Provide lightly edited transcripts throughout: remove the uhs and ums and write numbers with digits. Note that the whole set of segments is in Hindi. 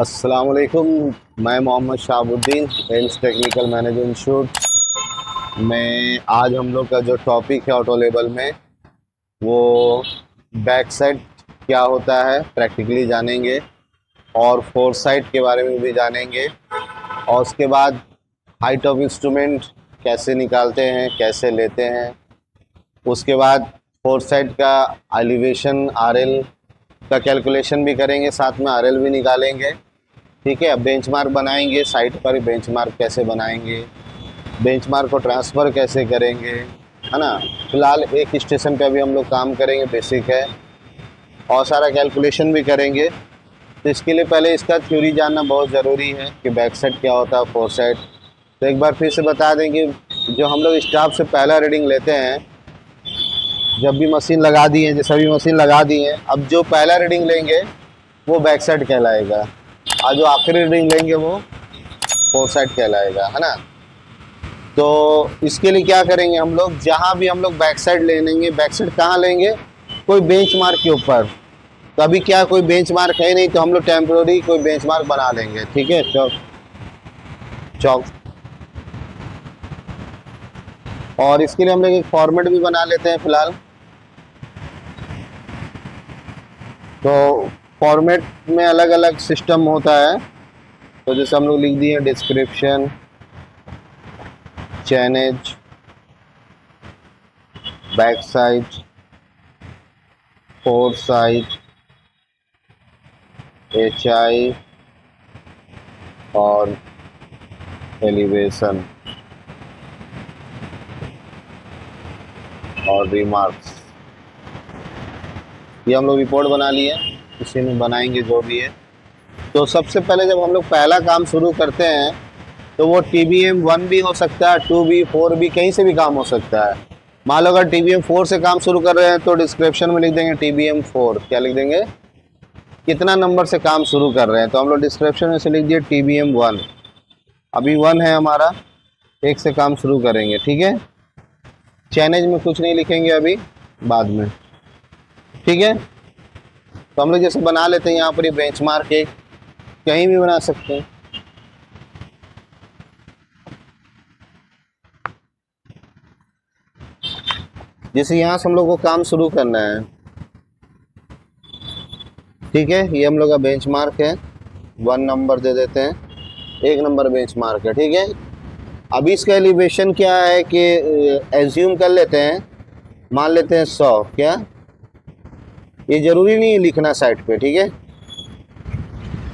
अस्सलाम वालेकुम। मैं Mohammad Shahabuddin, AIIMS technical manager institute में। आज हम लोग का जो टॉपिक है ऑटो लेवल में, वो बैक साइड क्या होता है प्रैक्टिकली जानेंगे, और फोर साइड के बारे में भी जानेंगे। और उसके बाद हाइट ऑफ इंस्ट्रूमेंट कैसे निकालते हैं, कैसे लेते हैं। उसके बाद फोर साइड का एलिवेशन आरएल का कैलकुलेशन भी करेंगे, साथ में आरएल भी निकालेंगे। ठीक है, अब बेंचमार्क बनाएंगे, साइट पर बेंचमार्क कैसे बनाएंगे, बेंचमार्क को ट्रांसफ़र कैसे करेंगे, है ना। फिलहाल एक स्टेशन पे अभी हम लोग काम करेंगे, बेसिक है, और सारा कैलकुलेशन भी करेंगे। तो इसके लिए पहले इसका थ्योरी जानना बहुत ज़रूरी है कि बैक साइड क्या होता है, फोर साइड। तो एक बार फिर से बता दें कि जो हम लोग स्टाफ से पहला रीडिंग लेते हैं, जब भी मशीन लगा दी है, जैसे अभी मशीन लगा दी है, अब जो पहला रीडिंग लेंगे वो बैक साइड कहलाएगा, और जो आखिरी रीडिंग लेंगे वो फोर साइड कहलाएगा, है ना। तो इसके लिए क्या करेंगे हम लोग, जहाँ भी हम लोग बैक साइड ले लेंगे, बैक साइड कहाँ लेंगे, कोई बेंच मार्क के ऊपर। तो अभी क्या कोई बेंच मार्क है नहीं, तो हम लोग टेम्प्रोरी कोई बेंच मार्क बना लेंगे। ठीक है, चौक चौक। और इसके लिए हम लोग एक फॉर्मेट भी बना लेते हैं फिलहाल। तो फॉर्मेट में अलग अलग सिस्टम होता है। तो जैसे हम लोग लिख दिए description, चैनेज, back side, four side, HI और एलिवेशन और रिमार्क्स, ये हम लोग रिपोर्ट बना लिए। इसी में बनाएंगे जो भी है। तो सबसे पहले जब हम लोग पहला काम शुरू करते हैं, तो वो TBM 1 भी हो सकता है, 2 भी, 4 भी, कहीं से भी काम हो सकता है। मान लो अगर TBM 4 से काम शुरू कर रहे हैं, तो डिस्क्रिप्शन में लिख देंगे TBM 4। क्या लिख देंगे, कितना नंबर से काम शुरू कर रहे हैं। तो हम लोग डिस्क्रिप्शन में से लिख दिए TBM 1। अभी 1 है हमारा, एक से काम शुरू करेंगे। ठीक है, चैनेज में कुछ नहीं लिखेंगे अभी, बाद में। ठीक है, तो हम लोग जैसे बना लेते हैं यहाँ पर ये बेंचमार्क, एक कहीं भी बना सकते हैं। जैसे यहाँ से हम लोग को काम शुरू करना है। ठीक है, ये हम लोग का बेंचमार्क है, 1 नंबर दे देते हैं, 1 नंबर बेंचमार्क है। ठीक है, अभी इसका एलिवेशन क्या है कि एज्यूम कर लेते हैं, मान लेते हैं 100। क्या, ये ज़रूरी नहीं है लिखना साइड पे। ठीक है,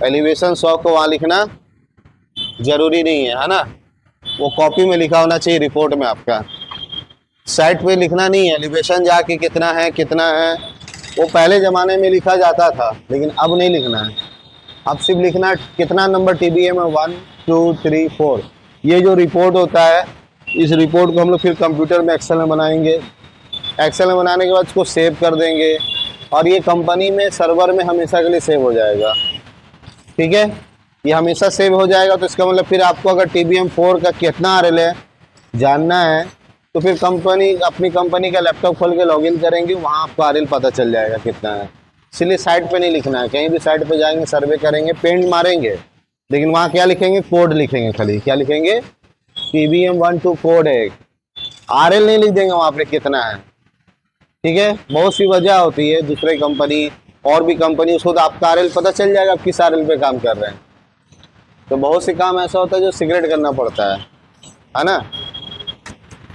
एलिवेशन 100 को वहाँ लिखना ज़रूरी नहीं है ना। वो कॉपी में लिखा होना चाहिए, रिपोर्ट में आपका। साइट पे लिखना नहीं है एलिवेशन, जाके कितना है कितना है, वो पहले ज़माने में लिखा जाता था, लेकिन अब नहीं लिखना है। अब सिर्फ लिखना कितना नंबर TBM है, 1 2 3 4। ये जो रिपोर्ट होता है, इस रिपोर्ट को हम लोग फिर कंप्यूटर में एक्सेल में बनाएंगे। एक्सेल में बनाने के बाद इसको सेव कर देंगे, और ये कंपनी में सर्वर में हमेशा के लिए सेव हो जाएगा। ठीक है, ये हमेशा सेव हो जाएगा। तो इसका मतलब फिर आपको अगर TBM 4 का कितना आरएल है जानना है, तो फिर कंपनी, अपनी कंपनी का लैपटॉप खोल के लॉगिन करेंगे, वहाँ आपको आरएल पता चल जाएगा कितना है। इसलिए साइट पे नहीं लिखना है, कहीं भी साइट पे जाएंगे, सर्वे करेंगे, पेंट मारेंगे, लेकिन वहाँ क्या लिखेंगे, कोड लिखेंगे खाली। क्या लिखेंगे, TBM 1 2 कोड है, आरएल नहीं लिख देंगे वहाँ पे कितना है। ठीक है, बहुत सी वजह होती है, दूसरे कंपनी और भी कंपनी, उसको तो आपका आरएल पता चल जाएगा आप किस आरएल पे काम कर रहे हैं। तो बहुत से काम ऐसा होता है जो सीक्रेट करना पड़ता है ना।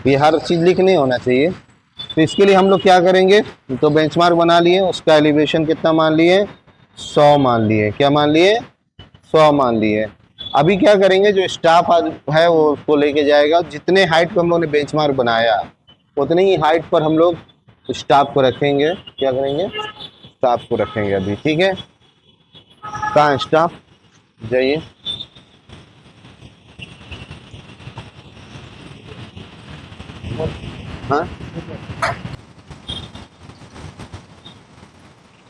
ये हर चीज़ लिख नहीं होना चाहिए। तो इसके लिए हम लोग क्या करेंगे, तो बेंचमार्क बना लिए, उसका एलिवेशन कितना मान लिए, 100 मान लिए। क्या मान लिए, 100 मान लिए। अभी क्या करेंगे, जो स्टाफ है वो उसको लेके जाएगा, जितने हाइट पर हम लोग ने बेंचमार्क बनाया, उतनी ही हाइट पर हम लोग स्टाफ को रखेंगे। क्या करेंगे, स्टाफ को रखेंगे अभी। ठीक है, कहाँ है स्टाफ, जाइए। हाँ,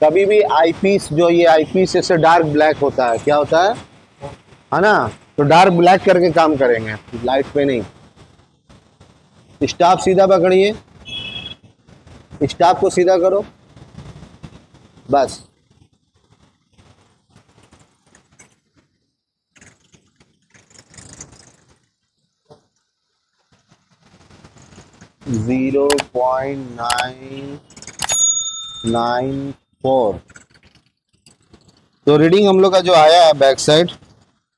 कभी भी आईपीस, जो ये आईपीस इससे डार्क ब्लैक होता है, क्या होता है ना। तो डार्क ब्लैक करके काम करेंगे, लाइट पे नहीं। स्टाफ सीधा पकड़िए, स्टाफ को सीधा करो, बस। 0.994। तो रीडिंग हम लोग का जो आया है बैक साइड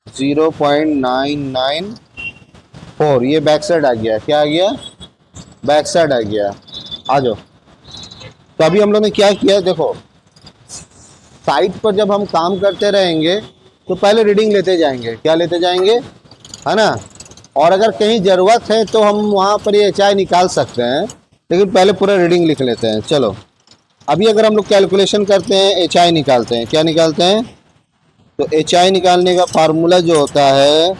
0.994, ये बैक साइड आ गया। क्या आ गया? बैक साइड आ गया। आ जाओ। तो अभी हम लोग ने क्या किया, देखो साइट पर जब हम काम करते रहेंगे तो पहले रीडिंग लेते जाएंगे। क्या लेते जाएंगे, है ना। और अगर कहीं ज़रूरत है तो हम वहाँ पर ये HI निकाल सकते हैं, लेकिन पहले पूरा रीडिंग लिख लेते हैं। चलो अभी अगर हम लोग कैलकुलेशन करते हैं, HI निकालते हैं। क्या निकालते हैं? तो HI निकालने का फार्मूला जो होता है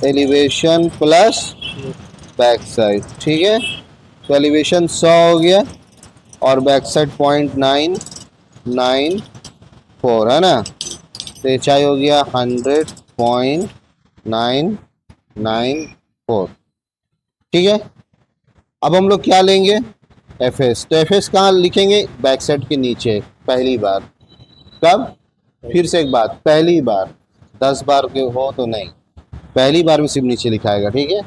एलिवेशन प्लस बैक साइड, ठीक है। तो एलिवेशन 100 हो गया और बैक साइड 0.994, है ना। तो HI हो गया 100.994, ठीक है। अब हम लोग क्या लेंगे? FS। तो FS कहाँ लिखेंगे? बैक साइड के नीचे पहली बार। कब? फिर से एक बात, पहली बार, 10 बार के हो तो नहीं, पहली बार में सिर्फ नीचे लिखाएगा, ठीक है।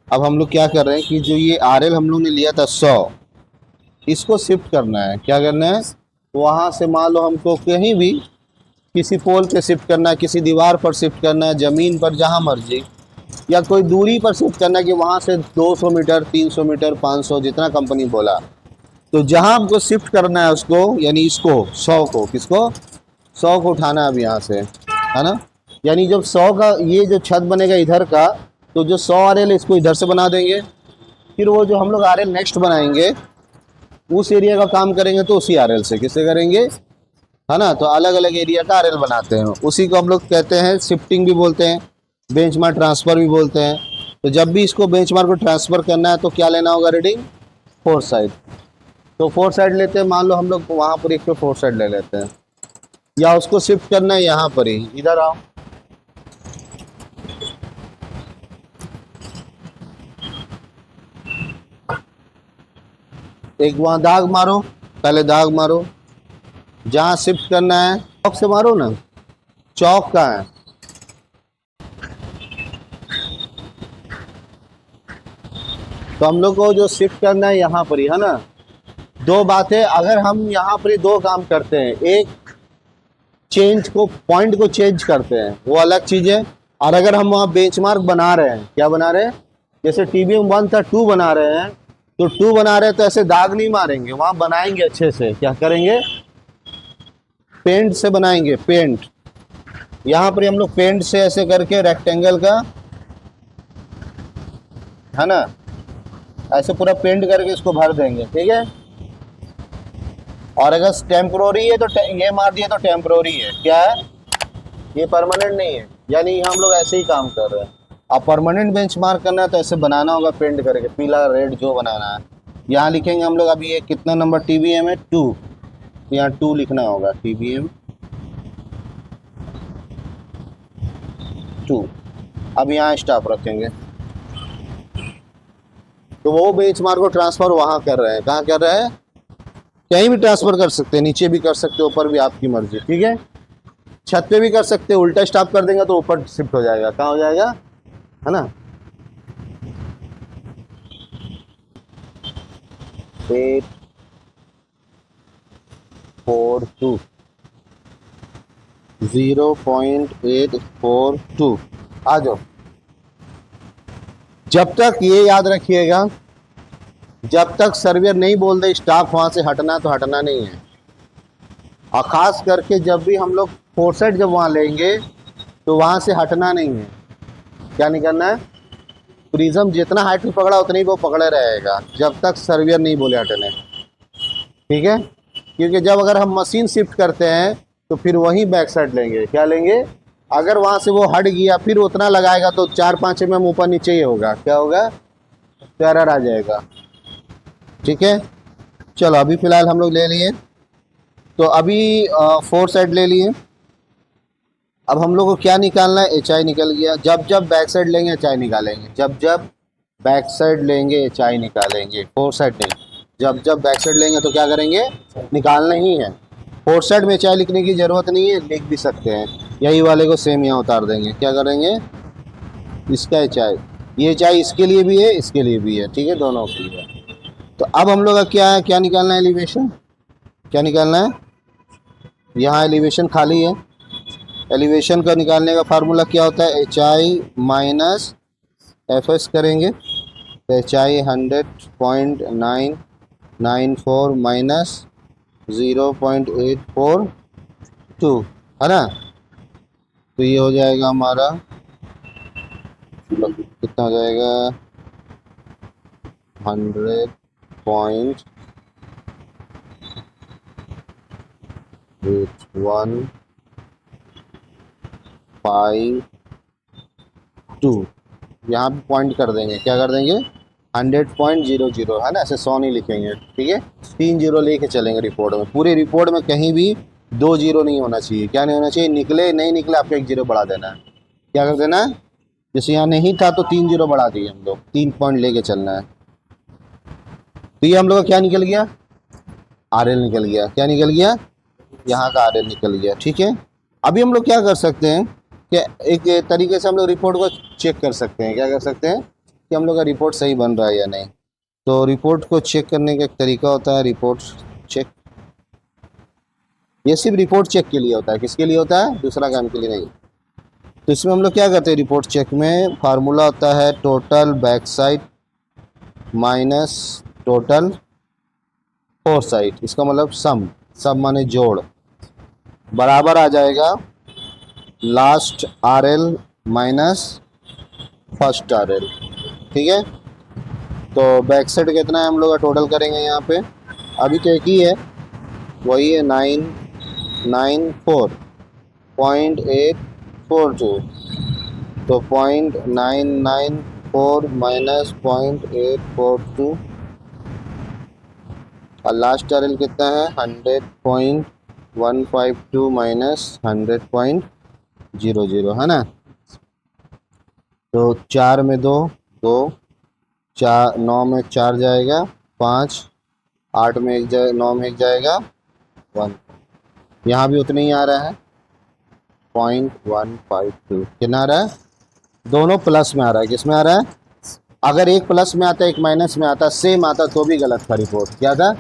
अब हम लोग क्या कर रहे हैं कि जो ये RL हम लोग ने लिया था 100, इसको शिफ्ट करना है। क्या करना है? वहाँ से मान लो हमको कहीं भी किसी पोल पे शिफ्ट करना है, किसी दीवार पर शिफ्ट करना है, ज़मीन पर, जहाँ मर्जी, या कोई दूरी पर शिफ्ट करना है कि वहाँ से 200 मीटर, 300 मीटर, 500, जितना कंपनी बोला। तो जहाँ हमको शिफ्ट करना है उसको, यानी इसको 100 को, किसको? 100 को उठाना है अब यहाँ से, है ना। यानी जब 100 का ये जो छत बनेगा इधर का, तो जो 100 RL है इसको इधर से बना देंगे। फिर वो जो हम लोग RL नेक्स्ट बनाएंगे उस एरिया का काम करेंगे तो उसी RL से, किससे करेंगे, है ना। तो अलग अलग एरिया का RL बनाते हैं, उसी को हम लोग कहते हैं शिफ्टिंग भी बोलते हैं, बेंचमार्क ट्रांसफ़र भी बोलते हैं। तो जब भी इसको बेंचमार्क को ट्रांसफ़र करना है तो क्या लेना होगा? Reading 4 side. तो 4 साइड लेते हैं, मान लो हम लोग वहाँ पर एक पे 4 साइड ले लेते हैं, या उसको शिफ्ट करना है यहाँ पर ही। इधर आओ, एक वहाँ दाग मारो, पहले दाग मारो, जहाँ शिफ्ट करना है चौक से मारो ना। चौक का है, तो हम लोग को जो शिफ्ट करना है यहाँ पर ही, है ना। दो बातें, अगर हम यहाँ पर ही दो काम करते हैं, एक चेंज को, पॉइंट को चेंज करते हैं, वो अलग चीज़ है। और अगर हम वहाँ बेंचमार्क बना रहे हैं, क्या बना रहे हैं, जैसे TBM 1 था 2 बना रहे हैं, तो 2 बना रहे हैं तो ऐसे दाग नहीं मारेंगे, वहाँ बनाएंगे अच्छे से। क्या करेंगे? पेंट से बनाएंगे, पेंट। यहाँ पर हम लोग पेंट से ऐसे करके रेक्टेंगल का, है ना, ऐसे पूरा पेंट करके इसको भर देंगे, ठीक है। और अगर टेम्प्रोरी है तो ये मार दिया तो टेम्प्रोरी है, क्या है, ये परमानेंट नहीं है। यानी हम लोग ऐसे ही काम कर रहे हैं। अब परमानेंट बेंच मार्क करना है तो ऐसे बनाना होगा, पेंट करके, पीला रेड जो बनाना है। यहाँ लिखेंगे हम लोग, अभी ये कितना नंबर TBM है? 2। यहाँ 2 लिखना होगा, TBM 2। अब यहाँ स्टॉप रखेंगे, तो वो बेंच मार्क को ट्रांसफ़र वहाँ कर रहे हैं। कहाँ कर रहे हैं? कहीं भी ट्रांसफ़र कर सकते हैं, नीचे भी कर सकते हो, ऊपर भी, आपकी मर्जी, ठीक है। छत पे भी कर सकते हैं, उल्टा स्टॉप कर देंगे तो ऊपर शिफ्ट हो जाएगा। कहाँ हो जाएगा, है ना। 842 0.842। आ जाओ। जब तक ये याद रखिएगा, जब तक सर्वेयर नहीं बोल दे स्टाफ वहाँ से हटना, तो हटना नहीं है। और ख़ास करके जब भी हम लोग 4 साइड जब वहाँ लेंगे तो वहाँ से हटना नहीं है। क्या नहीं करना है? प्रिज्म जितना हाइट में पकड़ा उतनी वो पकड़े रहेगा जब तक सर्वेयर नहीं बोले हटने, ठीक है। क्योंकि जब अगर हम मशीन शिफ्ट करते हैं तो फिर वहीं बैक साइड लेंगे। क्या लेंगे? अगर वहाँ से वो हट गया फिर उतना लगाएगा तो 4-5 mm ऊपर नीचे ही होगा। क्या होगा? एरर आ जाएगा, ठीक है। चलो अभी फ़िलहाल हम लोग ले लिए, तो अभी 4 साइड ले लिए। अब हम लोग को क्या निकालना है? HI निकल गया। जब जब बैक साइड लेंगे HI निकालेंगे, जब जब बैक साइड लेंगे HI निकालेंगे, 4 साइड नहीं। जब जब बैक साइड लेंगे तो क्या करेंगे? निकालना ही है। 4 साइड में HI लिखने की ज़रूरत नहीं है, लिख भी सकते हैं। यही वाले को सेम यहाँ उतार देंगे। क्या करेंगे? इसका HI ये चाहे इसके लिए भी है, इसके लिए भी है, ठीक है, दोनों के लिए। तो अब हम लोग का क्या है, क्या निकालना है, एलिवेशन क्या निकालना है। यहाँ एलिवेशन खाली है, एलिवेशन का निकालने का फार्मूला क्या होता है, H I minus F S करेंगे। तो एच आई 100.994 माइनस 0.842 है ना। तो ये हो जाएगा हमारा, कितना हो जाएगा, 100.8152 यहाँ पे पॉइंट कर देंगे, क्या कर देंगे, 100.00 है ना, ऐसे 100 नहीं लिखेंगे, ठीक है, 3 जीरो लेके चलेंगे रिपोर्ट में। पूरी रिपोर्ट में कहीं भी 2 जीरो नहीं होना चाहिए। क्या नहीं होना चाहिए, निकले नहीं निकले आपको 1 जीरो बढ़ा देना है। क्या कर देना है, जैसे यहाँ नहीं था तो 3 जीरो बढ़ा दिए हम लोग, 3 पॉइंट लेके चलना है। तो ये हम लोग का क्या निकल गया, आर एल निकल गया। क्या निकल गया, यहाँ का आर एल निकल गया, ठीक है। अभी हम लोग क्या कर सकते हैं कि एक तरीके से हम लोग रिपोर्ट को चेक कर सकते हैं। क्या कर सकते हैं कि हम लोग का रिपोर्ट सही बन रहा है या नहीं। तो रिपोर्ट को चेक करने का एक तरीका होता है, रिपोर्ट चेक। ये सिर्फ रिपोर्ट चेक के लिए होता है, किसके लिए होता है, दूसरा काम के लिए नहीं। तो इसमें हम लोग क्या करते हैं, रिपोर्ट चेक में फार्मूला होता है total back side minus total four side. इसका मतलब सम, सम माने जोड़, बराबर आ जाएगा last R L minus first R L, ठीक है। तो बैक साइड कितना है हम लोग का टोटल करेंगे यहाँ पे, अभी तो एक ही है, वही है 994.842। तो 0.994 माइनस 0.842 और लास्ट आर एल कितना है 100.152 माइनस 100.00 है ना। तो 4 में 2 2, 4 9 में 4 जाएगा 5, 8 में 1 जाए, 9 में 1 जाएगा 1। यहाँ भी उतना ही आ रहा है 0.152। कितना आ रहा है, दोनों प्लस में आ रहा है। किस में आ रहा है, अगर एक प्लस में आता एक माइनस में आता सेम आता तो भी गलत था रिपोर्ट। क्या था,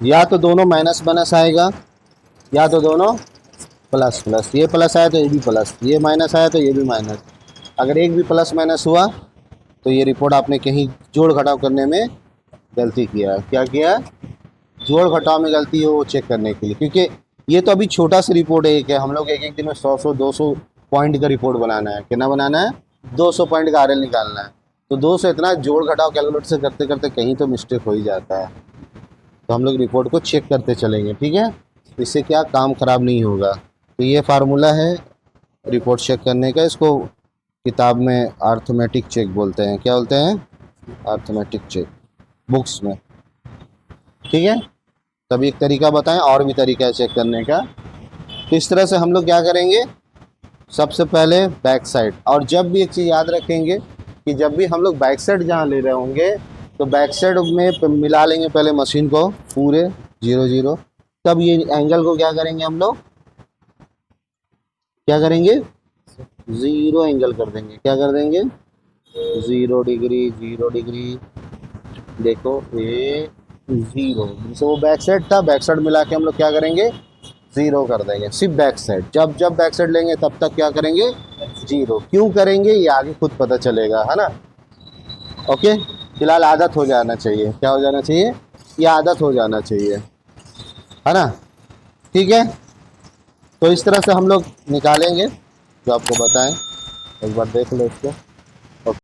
या तो दोनों माइनस माइनस आएगा या तो दोनों प्लस प्लस। ये प्लस आया तो ये भी प्लस, ये माइनस आया तो ये भी माइनस। अगर एक भी प्लस माइनस हुआ तो ये रिपोर्ट आपने कहीं जोड़ घटाव करने में गलती किया है। क्या किया, जोड़ घटाव में गलती हो वो चेक करने के लिए, क्योंकि ये तो अभी छोटा सा रिपोर्ट है एक है। हम लोग एक एक दिन में 100 200 पॉइंट का रिपोर्ट बनाना है। कितना बनाना है, 200 पॉइंट का आरएल निकालना है। तो 200 इतना जोड़ घटाव कैलकुलेट से करते करते कहीं तो मिस्टेक हो ही जाता है। तो हम लोग रिपोर्ट को चेक करते चलेंगे, ठीक है, इससे क्या काम ख़राब नहीं होगा। तो ये फार्मूला है रिपोर्ट चेक करने का, इसको किताब में अर्थमेटिक चेक बोलते हैं। क्या बोलते हैं, अर्थमेटिक चेक बुक्स में, ठीक है। तभी एक तरीका बताएं, और भी तरीका है चेक करने का। तो इस तरह से हम लोग क्या करेंगे, सबसे पहले बैक साइड। और जब भी एक चीज़ याद रखेंगे कि जब भी हम लोग बैक साइड जहाँ ले रहे होंगे तो बैक साइड में मिला लेंगे पहले मशीन को पूरे 0 0। तब ये एंगल को क्या करेंगे हम लोग, क्या करेंगे, 0 एंगल कर देंगे। क्या कर देंगे, 0 डिग्री 0 डिग्री। देखो ये 0, जैसे वो बैक साइड था, बैक साइड मिला के हम लोग क्या करेंगे, 0 कर देंगे। सिर्फ बैक साइड, जब जब बैक साइड लेंगे तब तक क्या करेंगे, 0। क्यों करेंगे ये आगे खुद पता चलेगा, है ना। ओके, फिलहाल आदत हो जाना चाहिए। क्या हो जाना चाहिए, ये आदत हो जाना चाहिए, है ना, ठीक है। तो इस तरह से हम लोग निकालेंगे जो आपको बताएं, एक बार देख लो इसको।